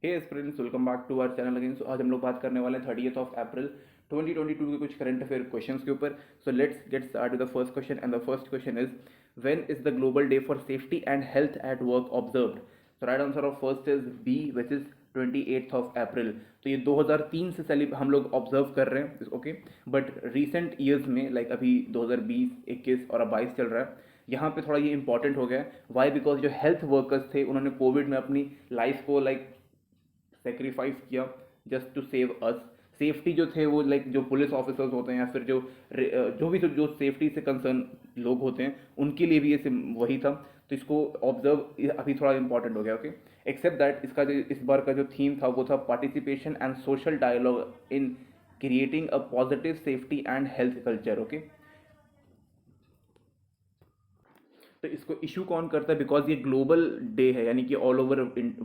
Hey friends, welcome back to our channel again. So आज हम लोग बात करने वाले हैं 30 अप्रैल 2022 के कुछ करंट अफेयर क्वेश्चंस के ऊपर। So let's get start with the first question and the first question is when is the global day for safety and health at work observed. So right answer of first is B which is 28 April. तो ये 2003 से हम लोग observe कर रहे हैं, okay. But recent years में like अभी 2020, 21 और अब 22 चल रहा है, यहाँ पे थोड़ा ये इंपॉर्टेंट हो गया है। वाई? बिकॉज जो हेल्थ वर्कर्स थे उन्होंने कोविड में अपनी लाइफ को लाइक सेक्रीफाइस किया just to save us. Safety जो थे वो लाइक जो पुलिस ऑफिसर्स होते हैं या फिर जो भी जो सेफ्टी से कंसर्न लोग होते हैं उनके लिए भी ये वही था। तो इसको ऑब्जर्व अभी थोड़ा इंपॉर्टेंट हो गया, ओके। एक्सेप्ट दैट इसका जो इस बार का जो थीम था वो था participation and social dialogue in creating a positive safety and health culture, okay. तो इसको इशू कौन करता है? बिकॉज ये ग्लोबल डे है, यानी कि ऑल ओवर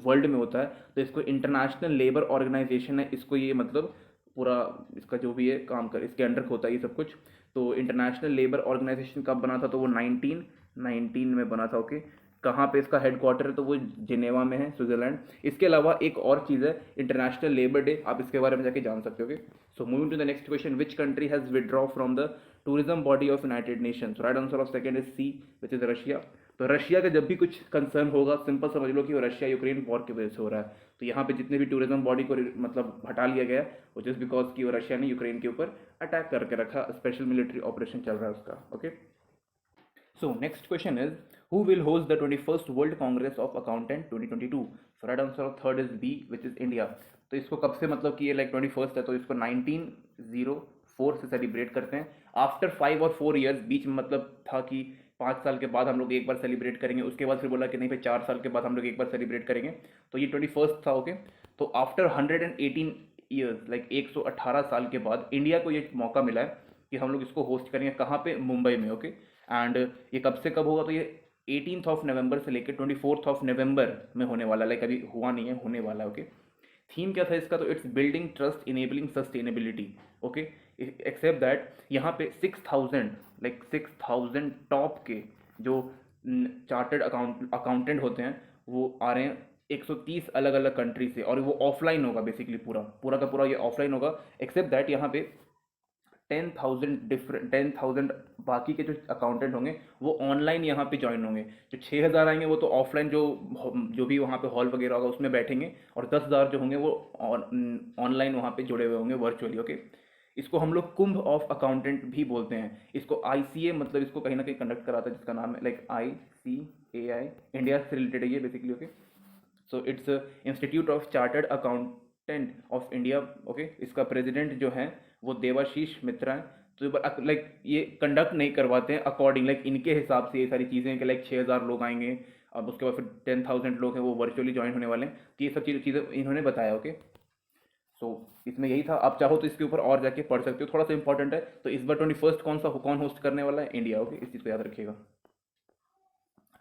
वर्ल्ड में होता है। तो इसको इंटरनेशनल लेबर ऑर्गेनाइजेशन है, इसको ये मतलब पूरा इसका जो भी है काम कर इसके अंडर होता है ये सब कुछ। तो इंटरनेशनल लेबर ऑर्गेनाइजेशन कब बना था? तो वो 1919 में बना था, ओके। कहाँ पे इसका हेडक्वार्टर है? तो वो जिनेवा में है, स्विट्जरलैंड। इसके अलावा एक और चीज़ है इंटरनेशनल लेबर डे, आप इसके बारे में जाके जान सकते हो, okay. So moving to the next question, which country has withdraw from the tourism body of United Nations? Right answer of second is C which is Russia. तो रशिया का जब भी कुछ कंसर्न होगा, सिंपल समझ लो कि वो रशिया यूक्रेन वॉर की वजह से हो रहा है। तो यहाँ पे जितने भी टूरिज्म बॉडी को मतलब हटा लिया गया वो जस्ट बिकॉज कि वो रशिया ने यूक्रेन के ऊपर अटैक करके रखा, स्पेशल मिलिट्री ऑपरेशन चल रहा है उसका, okay. So next question is, who will host the 21st World Congress of Accountant 2022? So right answer of third is B, which is India. तो इसको कब से मतलब कि ये लाइक 21st है, तो इसको 1904 से सेलिब्रेट करते हैं। आफ्टर 5 और 4 ईयर्स, बीच में मतलब था कि 5 साल के बाद हम लोग एक बार सेलिब्रेट करेंगे, उसके बाद फिर बोला कि नहीं भाई 4 साल के बाद हम लोग एक बार सेलिब्रेट करेंगे। तो ये 21st था, ओके। तो आफ्टर 118 ईयर्स, लाइक 118 साल के बाद इंडिया को ये मौका मिला है कि हम लोग इसको होस्ट करेंगे। कहाँ पे? मुंबई में, ओके। एंड ये कब से कब होगा? तो ये 18 नवंबर से लेकर 24 नवंबर में होने वाला है, लाइक अभी हुआ नहीं है, होने वाला है, ओके। थीम क्या था इसका? तो it's building trust enabling sustainability, okay. Except that यहाँ पे 6000 लाइक 6000 टॉप के जो चार्टर्ड अकाउंटेंट होते हैं वो आ रहे हैं 130 अलग अलग कंट्री से, और वो ऑफलाइन होगा बेसिकली, पूरा पूरा का पूरा ये ऑफलाइन होगा। एक्सेप्ट दैट यहाँ पे 10,000 बाकी के जो अकाउंटेंट होंगे वो ऑनलाइन यहाँ पे ज्वाइन होंगे। जो 6,000 आएंगे वो तो ऑफलाइन जो भी वहाँ पे हॉल वगैरह होगा उसमें बैठेंगे, और 10,000 जो होंगे वो ऑनलाइन वहाँ पे जुड़े हुए होंगे वर्चुअली, ओके। इसको हम लोग कुंभ ऑफ अकाउंटेंट भी बोलते हैं। इसको आईसीए मतलब इसको कहीं ना कहीं कंडक्ट कराता है, जिसका नाम है लाइक ICAI, इंडिया से रिलेटेड है ये basically, okay. So it's institute of chartered accountant of India, okay. इसका प्रेसिडेंट जो है वो देवाशीष मित्रा है। तो लाइक ये कंडक्ट नहीं करवाते हैं अकॉर्डिंग लाइक इनके हिसाब से ये सारी चीज़ें कि लाइक 6,000 लोग आएंगे, अब उसके बाद फिर 10,000 लोग हैं वो वर्चुअली ज्वाइन होने वाले हैं। तो ये सब चीज़ें इन्होंने बताया, ओके। सो इसमें यही था, आप चाहो तो इसके ऊपर और जाके पढ़ सकते हो, थोड़ा सा इंपॉर्टेंट है। तो इस बार 21st कौन होस्ट करने वाला है? India, okay. इस चीज़ को याद रखिएगा।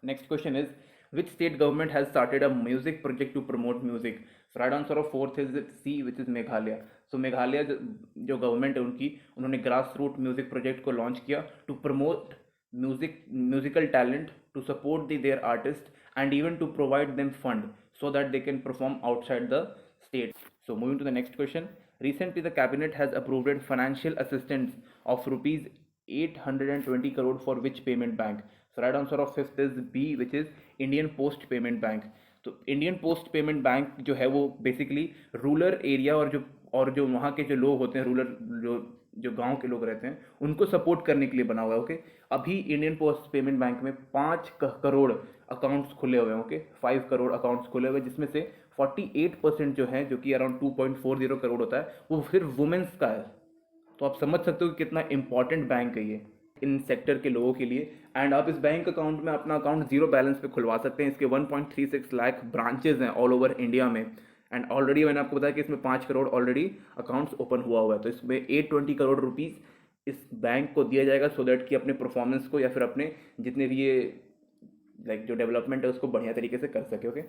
Next question is, which state government has started a music project to promote music? So right answer of fourth is C, which is Meghalaya. So Meghalaya जो गवर्नमेंट है उनकी, उन्होंने ग्रास रूट म्यूजिक प्रोजेक्ट को लॉन्च किया to promote musical talent, to support their artist and even to provide them fund so that they can perform outside the state. So moving to the next question. Recently the cabinet has approved financial assistance of rupees 820 crore for which payment bank? So right answer of fifth is B, which is Indian Post Payment Bank. तो Indian post payment bank जो है वो basically rural area और जो वहाँ के जो लोग होते हैं, रूरल जो जो गांव के लोग रहते हैं उनको सपोर्ट करने के लिए बना हुआ है, ओके। अभी इंडियन पोस्ट पेमेंट बैंक में 5 करोड़ अकाउंट्स खुले हुए हैं, ओके। 5 करोड़ अकाउंट्स खुले हुए, जिसमें से 48% जो है, जो कि अराउंड 2.40 करोड़ होता है, वो सिर्फ वुमेन्स का है। तो आप समझ सकते हो कि कितना इंपॉर्टेंट बैंक है ये इन सेक्टर के लोगों के लिए। एंड आप इस बैंक अकाउंट में अपना अकाउंट जीरो बैलेंस पे खुलवा सकते हैं। इसके 1.36 लाख ब्रांचेज हैं ऑल ओवर इंडिया में। एंड ऑलरेडी मैंने आपको बताया कि इसमें 5 करोड़ ऑलरेडी अकाउंट्स ओपन हुआ है। तो इसमें 820 करोड़ रुपीज़ इस बैंक को दिया जाएगा सो दैट कि अपने परफॉर्मेंस को या फिर अपने जितने भी ये लाइक जो डेवलपमेंट है उसको बढ़िया तरीके से कर सके, okay.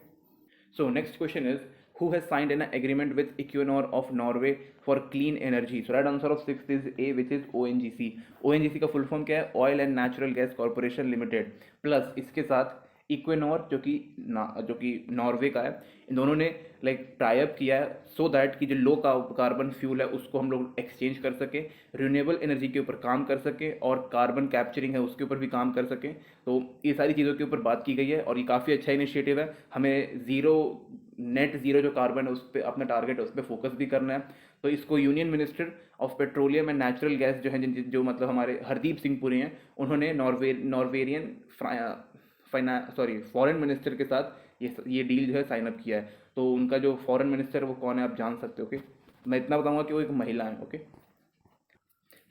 So next question is, who has signed an agreement with Equinor of Norway for clean energy? So right answer of sixth is A, which is ONGC. ONGC का फुल फॉर्म क्या है? Oil and natural gas corporation limited. Plus इसके साथ इक्वेनोर जो कि Norway का है, इन दोनों ने लाइक टाई अप किया है सो दैट कि जो लो कार्बन फ्यूल है उसको हम लोग एक्सचेंज कर सकें, रिन्यूएबल एनर्जी के ऊपर काम कर सकें और कार्बन कैप्चरिंग है उसके ऊपर भी काम कर सकें। तो ये सारी चीज़ों के ऊपर बात की गई है और ये काफ़ी अच्छा इनिशिएटिव है। हमें नेट ज़ीरो जो कार्बन है उस पर अपना टारगेट है उस पर फोकस भी करना है। तो इसको union minister of petroleum and natural gas जो है जो मतलब हमारे हरदीप सिंह पुरी हैं, उन्होंने नॉर्वेरियन फॉरेन मिनिस्टर के साथ ये डील जो है साइन अप किया है। तो उनका जो फॉरेन मिनिस्टर वो कौन है आप जान सकते हो। ओके, मैं इतना बताऊंगा कि वो एक महिला है। Okay,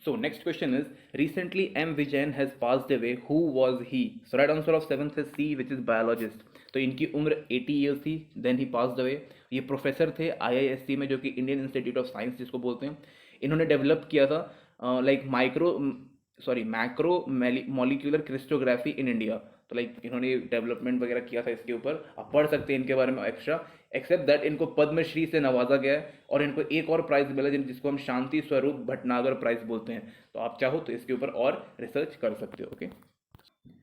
so next question is recently M Vijayan has passed away. Who was he? So right answer of seventh is C, which is biologist. तो इनकी उम्र 80 ईयर्स थी, देन ही पास्ड अवे। ये प्रोफेसर थे IISc में, जो कि Indian institute of science जिसको बोलते हैं। इन्होंने डेवलप किया था like macro molecular crystallography in India. तो लाइक इन्होंने डेवलपमेंट वगैरह किया था इसके ऊपर, आप पढ़ सकते हैं इनके बारे में एक्स्ट्रा। एक्सेप्ट दैट इनको पद्मश्री से नवाजा गया है और इनको एक और प्राइज मिला जिसको हम शांति स्वरूप भटनागर प्राइज बोलते हैं। तो आप चाहो तो इसके ऊपर और रिसर्च कर सकते हो। Okay,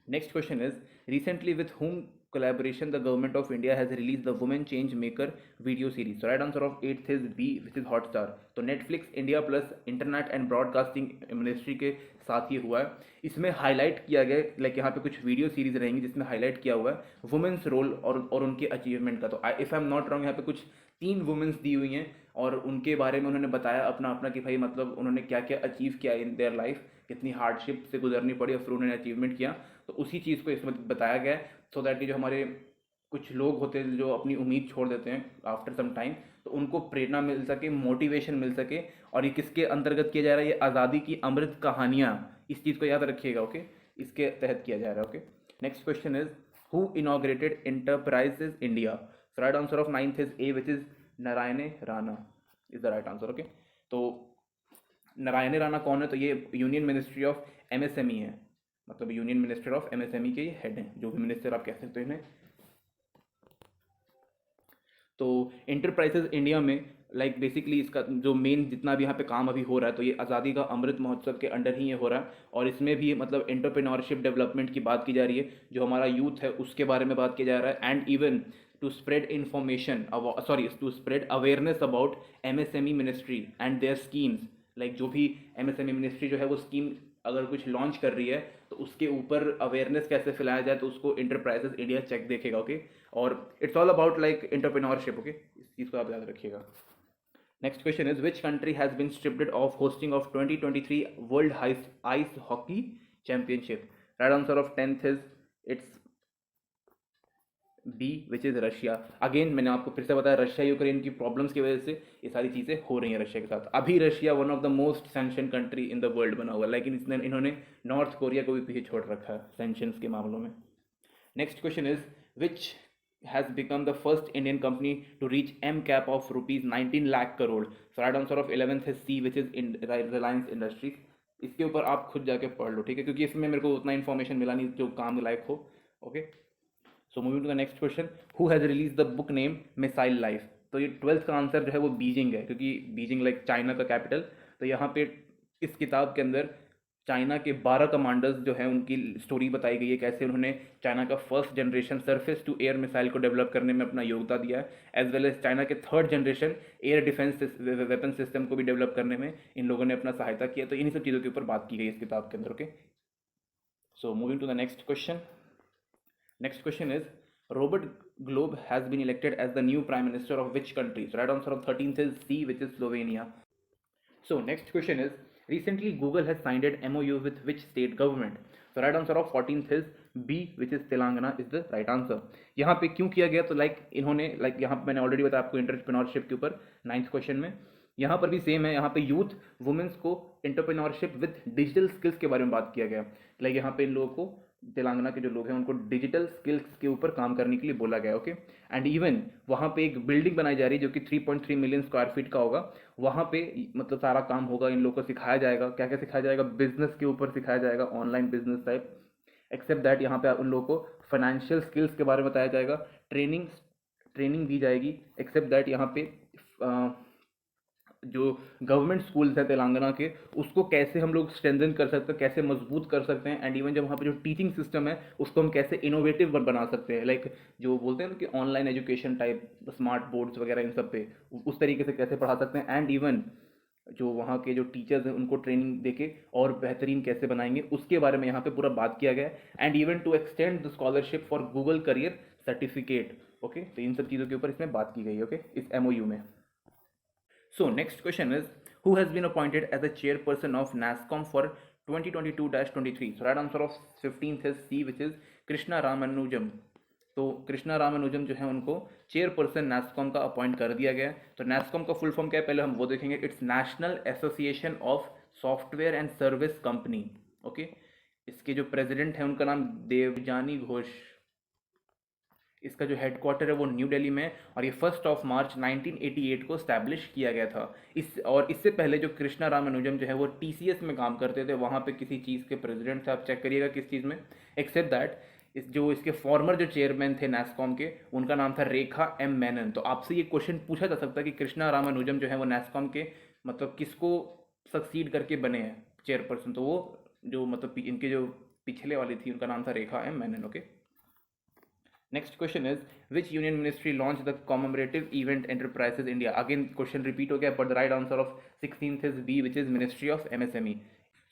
next question is recently with whom collaboration the government of India has released the women change maker video series. So right answer of 8th is B, which is Hotstar. तो Netflix India plus internet and broadcasting ministry के साथ ये हुआ है। इसमें highlight किया गया like यहाँ पे कुछ वीडियो सीरीज रहेंगी जिसमें हाईलाइट किया हुआ है वुमेन्स रोल और उनके अचीवमेंट का। तो if I am not wrong, यहाँ पे कुछ 3 वुमेन्स दी हुई हैं और उनके बारे में उन्होंने बताया अपना अपना कि भाई मतलब उन्होंने क्या क्या अचीव किया इन देयर लाइफ, कितनी हार्डशिप से गुजरनी पड़ी और फिर उन्होंने अचीवमेंट किया। तो उसी चीज़ को इसमें बताया गया है सो दैट कि जो हमारे कुछ लोग होते हैं जो अपनी उम्मीद छोड़ देते हैं आफ्टर सम टाइम, तो उनको प्रेरणा मिल सके, मोटिवेशन मिल सके। और ये किसके अंतर्गत किया जा रहा है? ये आज़ादी की अमृत कहानियाँ, इस चीज़ को याद रखिएगा। ओके, इसके तहत किया जा रहा है। Okay, next question is who inaugurated enterprises India? Right answer of 9th is a, which is Narayan Rana is the right answer. Okay, तो नारायण राणा कौन है? तो ये यूनियन मिनिस्ट्री ऑफ MSME है, मतलब यूनियन मिनिस्टर ऑफ MSME के ये हेड हैं, जो भी मिनिस्टर आप कह सकते हो इन्हें। तो इंटरप्राइजेज इंडिया में लाइक बेसिकली इसका जो मेन जितना भी यहाँ पे काम अभी हो रहा है, तो ये आज़ादी का अमृत महोत्सव के अंडर ही ये हो रहा है। और इसमें भी मतलब एंटरप्रेन्योरशिप डेवलपमेंट की बात की जा रही है, जो हमारा यूथ है उसके बारे में बात किया जा रहा है। And even to spread information to spread awareness about MSME ministry and their schemes. Like जो भी MSME मिनिस्ट्री जो है वो स्कीम अगर कुछ लॉन्च कर रही है तो उसके ऊपर अवेयरनेस कैसे फैलाया जाए, तो उसको इंटरप्राइजेज इंडिया चेक देखेगा। ओके, और it's all about like entrepreneurship. Okay, इस चीज़ को आप याद रखिएगा। Next question is which country has been stripped of hosting of 2023 world ice hockey championship? Right answer of 10th is it's B, which is Russia. Again मैंने आपको फिर से बताया, रशिया यूक्रेन की प्रॉब्लम्स की वजह से ये सारी चीज़ें हो रही हैं रशिया के साथ। अभी Russia one of the most sanction country in the world बना हुआ है, लेकिन इन्होंने नॉर्थ कोरिया को भी पीछे छोड़ रखा है सैंक्शंस के मामलों में। Next question is which has become the first Indian company to reach M cap of rupees 19 lakh crore? So right answer of 11th is C, which is in Reliance Industries. इसके ऊपर आप खुद जाके पढ़ लो, ठीक है, क्योंकि इसमें मेरे को उतना इन्फॉर्मेशन मिला नहीं जो काम लायक हो। Okay, so moving to the next question, who has release the book name missile life? तो ये 12th का आंसर जो है वो बीजिंग है, क्योंकि बीजिंग लाइक चाइना का कैपिटल। तो यहाँ पे इस किताब के अंदर चाइना के 12 कमांडर्स जो हैं उनकी स्टोरी बताई गई है, कैसे उन्होंने चाइना का first generation surface to air missile को डेवलप करने में अपना योगदान दिया है, एज वेल एज चाइना के 3rd generation air defence weapon system को भी डेवलप करने में इन लोगों ने अपना सहायता किया। तो इन्हीं सब चीज़ों के ऊपर बात की गई इस किताब के अंदर। Okay, so moving to the next question. Next question is Robert Globe has been elected as the new prime minister of which country? So right answer of 13th is C, which is Slovenia. So next question is recently Google has signed an MOU with which state government? So right answer of 14th is B, which is Telangana is the right answer. यहाँ पे क्यों किया गया? तो इन्होंने यहाँ पे मैंने ऑलरेडी बताया आपको एंटरप्रेन्योरशिप के ऊपर 9th क्वेश्चन में। यहाँ पर भी सेम है, यहाँ पे यूथ वुमेन्स को एंटरप्रेन्योरशिप विद डिजिटल स्किल्स के बारे में बात किया गया। यहाँ पे इन लोगों को तेलंगाना के जो लोग हैं उनको डिजिटल स्किल्स के ऊपर काम करने के लिए बोला गया। ओके, एंड इवन वहाँ पे एक बिल्डिंग बनाई जा रही है जो कि 3.3 मिलियन स्क्वायर फीट का होगा। वहाँ पे मतलब सारा काम होगा, इन लोगों को सिखाया जाएगा। क्या क्या सिखाया जाएगा? बिजनेस के ऊपर सिखाया जाएगा, online business type. Except that यहाँ पे उन लोगों को फाइनेंशियल स्किल्स के बारे में बताया जाएगा, ट्रेनिंग दी जाएगी। एक्सेप्ट दैट यहाँ पे जो गवर्नमेंट स्कूल्स हैं तेलंगाना के, उसको कैसे हम लोग स्ट्रेंथन कर सकते हैं, कैसे मजबूत कर सकते हैं, एंड इवन जब वहाँ पे जो टीचिंग सिस्टम है उसको हम कैसे इनोवेटिव बना सकते हैं, लाइक जो बोलते हैं ना कि online education type, smart boards वगैरह इन सब पे उस तरीके से कैसे पढ़ा सकते हैं, एंड इवन जो वहाँ के जो टीचर्स हैं उनको ट्रेनिंग देके और बेहतरीन कैसे बनाएंगे, उसके बारे में यहाँ पे पूरा बात किया गया है। And even to extend the scholarship for Google career certificate. Okay, तो इन सब चीज़ों के ऊपर इसमें बात की गई है, ओके, इस एमओयू में। So next question is, who has been appointed as the chairperson of NASSCOM for 2022-23? So right answer of 15th is C, which is Krishna Ramanujan. तो कृष्णा रामानुजम जो है उनको चेयरपर्सन नैस्कॉम का अपॉइंट कर दिया गया है। तो नैस्कॉम का फुल फॉर्म क्या है पहले हम वो देखेंगे। It's national association of software and service company. Okay, इसके जो प्रेसिडेंट हैं उनका नाम देवजानी घोष। इसका जो हेडक्वार्टर है वो न्यू दिल्ली में, और ये 1 मार्च 1988 को स्टैब्लिश किया गया था। इससे पहले जो कृष्णा रामानुजम जो है वो टीसीएस में काम करते थे, वहाँ पे किसी चीज़ के प्रेसिडेंट थे, आप चेक करिएगा किस चीज़ में। एक्सेप्ट दैट इसके फॉर्मर जो चेयरमैन थे नैस्कॉम के, उनका नाम था रेखा एम मेनन। तो आपसे ये क्वेश्चन पूछा जा सकता है कि कृष्णा रामानुजम जो है वो नैस्कॉम के मतलब किसको सक्सीड करके बने हैं चेयरपर्सन, तो वो जो मतलब इनके जो पिछले वाली थी उनका नाम था Rekha M Menon. Okay, next question is, which union ministry launched the commemorative event Enterprises India? Again question repeat हो गया, but the right answer of 16th is B, which is Ministry of MSME.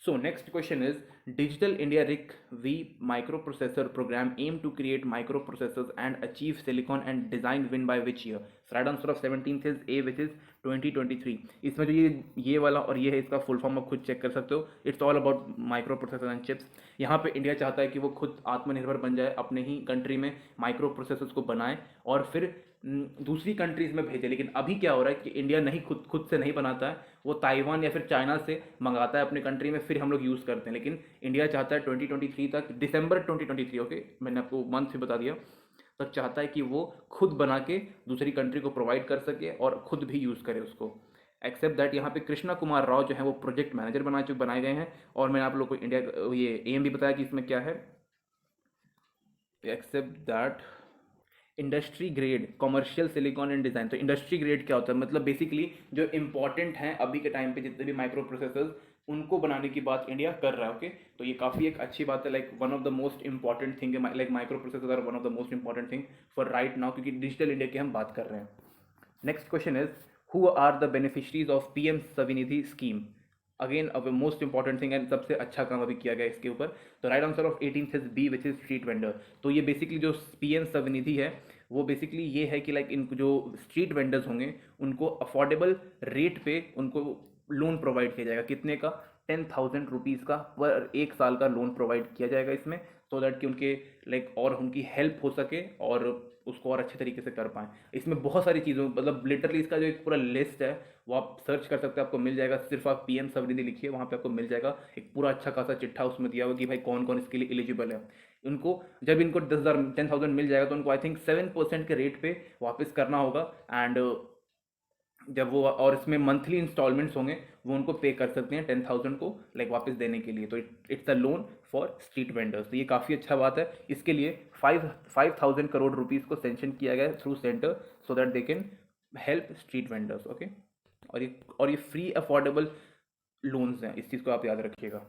So next question is, Digital India RIC V microprocessor program aim to create microprocessors and achieve silicon and design win by which year? So right answer of 17th is A, which is 2023. इसमें जो ये वाला और ये है, इसका full form आप खुद चेक कर सकते हो। It's all about micro processor and chips. यहाँ पे इंडिया चाहता है कि वो खुद आत्मनिर्भर बन जाए, अपने ही कंट्री में माइक्रो प्रोसेसर्स को बनाए और फिर दूसरी कंट्रीज में भेजे। लेकिन अभी क्या हो रहा है कि इंडिया नहीं खुद से नहीं बनाता है, वो ताइवान या फिर चाइना से मंगाता है अपने कंट्री में, फिर हम लोग यूज़ करते हैं। लेकिन इंडिया चाहता है 2023 तक, दिसंबर 2023, ओके मैंने आपको मंथ भी बता दिया, तक चाहता है कि वो खुद बना के दूसरी कंट्री को प्रोवाइड कर सके और खुद भी यूज़ करे उसको। एक्सेप्ट दैट यहाँ पे कृष्णा कुमार राव जो है वो प्रोजेक्ट मैनेजर बनाए गए हैं, और मैंने आप लोग को इंडिया ये एम भी बताया कि इसमें क्या है। Except that industry grade commercial silicon and design. तो इंडस्ट्री ग्रेड क्या होता है, मतलब बेसिकली जो इंपॉर्टेंट हैं अभी के टाइम पे जितने भी माइक्रो प्रोसेसर्स, उनको बनाने की बात इंडिया कर रहा है। ओके, तो ये काफ़ी एक अच्छी बात है, like one of the most important thing है, like micro processors are one of the most important thing for right now, क्योंकि डिजिटल इंडिया की हम बात कर रहे हैं। Next question is, who are the beneficiaries of PM Svanidhi scheme? Again अब most important thing है, सबसे अच्छा काम अभी किया गया इसके ऊपर। तो right answer of 18th is B, which is street vendor. तो ये बेसिकली जो पीएम स्वनिधि है वो बेसिकली ये है कि लाइक इनको जो स्ट्रीट वेंडर्स होंगे उनको अफोर्डेबल रेट पे उनको लोन प्रोवाइड किया जाएगा। कितने का? 10,000 रुपीज़ का पर एक साल का लोन प्रोवाइड किया जाएगा इसमें, सो दैट कि उनके लाइक और उनकी हेल्प हो सके और उसको और अच्छे तरीके से कर पाएँ। इसमें बहुत सारी चीज़ों मतलब लिटरली इसका जो एक पूरा लिस्ट है वो आप सर्च कर सकते हैं, आपको मिल जाएगा। सिर्फ आप पीएम स्वनिधि लिखिए, वहाँ पे आपको मिल जाएगा एक पूरा अच्छा खासा चिट्ठा उसमें दिया हुआ कि भाई कौन कौन इसके लिए एलिजिबल है। उनको जब इनको 10,000 मिल जाएगा तो उनको आई थिंक 7% के रेट पे वापस करना होगा, एंड जब वो और इसमें मंथली इंस्टॉलमेंट्स होंगे वो उनको पे कर सकते हैं 10,000 को लाइक वापस देने के लिए। तो it's a loan for street vendors. तो ये काफ़ी अच्छा बात है। इसके लिए 5,000 करोड़ रुपीज़ को सेंक्शन किया गया है through centre, so that they can help street vendors. Okay, और ये फ्री अफोर्डेबल लोन्स हैं, इस चीज़ को आप याद रखिएगा।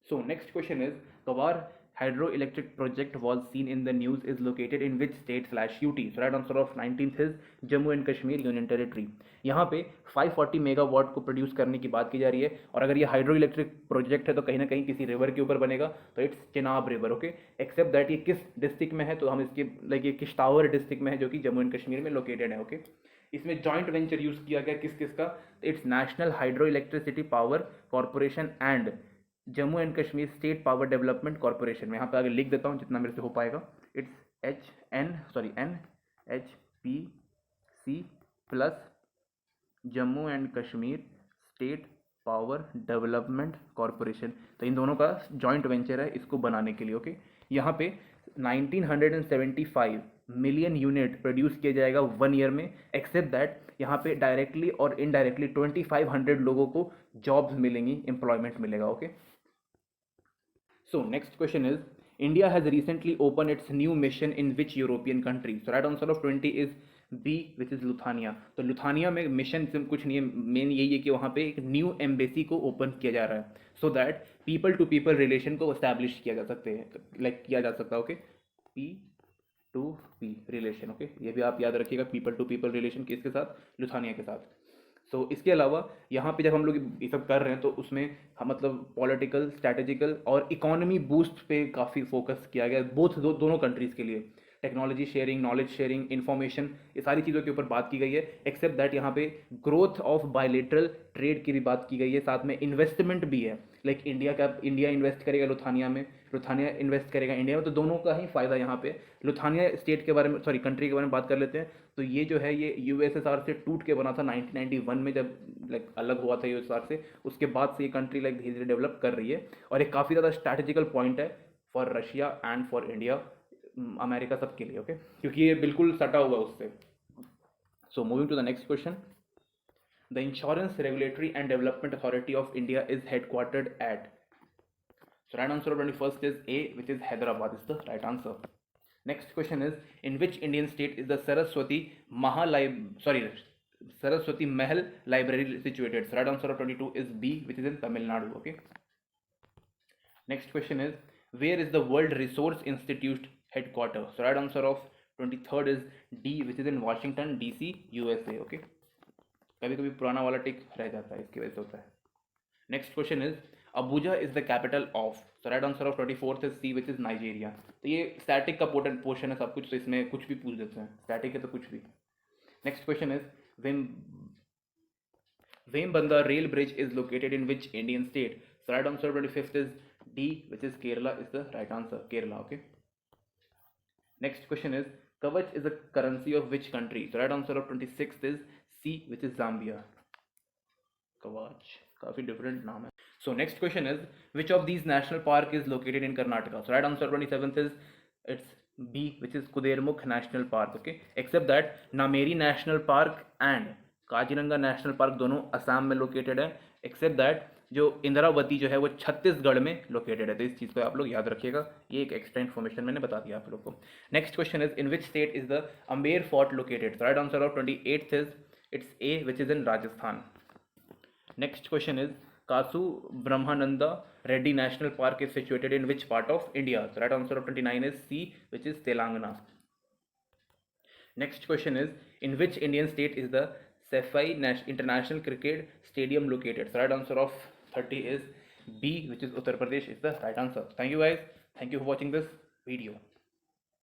सो नेक्स्ट क्वेश्चन इज, कवार hydroelectric project was seen in the news is located in which state/UT? So right answer of 19th is Jammu and Kashmir Union Territory. यहाँ पे 540 मेगावाट को प्रोड्यूस करने की बात की जा रही है, और अगर ये हाइड्रो इलेक्ट्रिक प्रोजेक्ट है तो कहीं ना कहीं किसी रिवर के ऊपर बनेगा, तो it's Chenab river. Okay, except that ये किस डिस्ट्रिक्ट में है, तो हम इसके लाइक ये किश्तवाड़ डिस्ट्रिक्ट में है जो कि जम्मू एंड कश्मीर में लोकेटेड है। ओके, इसमें जॉइंट वेंचर यूज़ किया गया किस का? It's national hydro electricity power corporation and Jammu and Kashmir state power development corporation में। यहाँ पे आगे लिख देता हूँ जितना मेरे से हो पाएगा। It's NHPC plus Jammu and Kashmir state power development corporation. तो इन दोनों का जॉइंट वेंचर है इसको बनाने के लिए। ओके, यहाँ पे 1975 मिलियन यूनिट प्रोड्यूस किया जाएगा 1 ईयर में। एक्सेप्ट दैट यहाँ पे डायरेक्टली और इनडायरेक्टली 2500 लोगों को जॉब्स मिलेंगी, एम्प्लॉयमेंट मिलेगा। Okay, so next question is, India has recently opened its new mission in which European country? So right answer of 20 is B which is Lithuania. तो Lithuania में mission कुछ नहीं है, मेन यही है कि वहाँ पे एक न्यू एम्बेसी को ओपन किया जा रहा है, so that people to people relation को इस्टेब्लिश किया जा सकते हैं, लाइक किया जा सकता है। Okay, P to P relation, okay, ये भी आप याद रखिएगा, पीपल टू पीपल रिलेशन किसके साथ, लुथानिया के साथ। सो इसके अलावा यहाँ पे जब हम लोग ये सब कर रहे हैं तो उसमें हम मतलब पॉलिटिकल, स्ट्रैटेजिकल और इकोनॉमी बूस्ट पे काफ़ी फोकस किया गया, बोथ दोनों कंट्रीज़ के लिए। Technology sharing, knowledge sharing, information, ये सारी चीज़ों के ऊपर बात की गई है। एक्सेप्ट दैट यहाँ पे ग्रोथ ऑफ बायलेटरल ट्रेड की भी बात की गई है, साथ में इन्वेस्टमेंट भी है, लाइक इंडिया इन्वेस्ट करेगा लुथानिया में, लुथानिया इन्वेस्ट करेगा इंडिया में, तो दोनों का ही फायदा यहाँ पे। लुथानिया स्टेट के बारे में, सॉरी कंट्री के बारे में बात कर लेते हैं। तो ये जो है ये यूएसएसआर से टूट के बना था 1991 में, जब लाइक अलग हुआ था यूएसएसआर से। उसके बाद से ये कंट्री लाइक धीरे धीरे डेवलप कर रही है, और एक काफ़ी ज़्यादा स्ट्रैटेजिकल पॉइंट है for Russia and for India, America, सबके लिए। ओके, क्योंकि ये बिल्कुल सटा हुआ है उससे। So moving to the next question, the insurance regulatory and development authority of India is headquartered at, so right answer of 21st is A, which is Hyderabad is the right answer. Next question is, in which Indian state is the Saraswati Saraswati Mahal library situated? So right answer of 22 is B, which is in Tamil Nadu. Okay. Next question is, where is the World Resource Institute headquarters? So right answer of 23rd is D, which is in Washington DC, USA. Okay. कभी कभी पुराना वाला टिक रह जाता है, इसकी वजह से होता है। Next question is, Abuja is the capital of, so right answer of 24th is C, which is Nigeria. तो ये स्टैटिक का पोर्शन है सब कुछ, तो इसमें कुछ भी पूछ देते हैं, स्टैटिक है तो कुछ भी। Next question is, Vembanad rail bridge is located in which Indian state? So right answer 25th is D, which is Kerala is the right answer, Kerala. Okay. Next question is, kwacha is the currency of which country? So right answer of 26th is C, which is Zambia. Kwacha काफी different नाम है। So next question is, which of these national park is located in Karnataka? So right answer 27th is it's B, which is Kudremukh national park. Okay, except that Nameri national park and Kaziranga national park दोनों असम में located है, except that जो इंद्रावती जो है वो छत्तीसगढ़ में located है। तो इस चीज़ को आप लोग याद रखिएगा, ये एक एक्स्ट्रा इन्फॉर्मेशन मैंने बता दिया आप लोग को। Next question is, in which state is the Amber fort located? So right answer of 28th is it's a, which is in Rajasthan. Next question is, Kasu Brahmananda Reddy National Park is situated in which part of India? So right answer of 29 is C, which is Telangana. Next question is, in which Indian state is the Sefai International Cricket Stadium located? So right answer of 30 is B, which is Uttar Pradesh is the right answer. Thank you guys. Thank you for watching this video.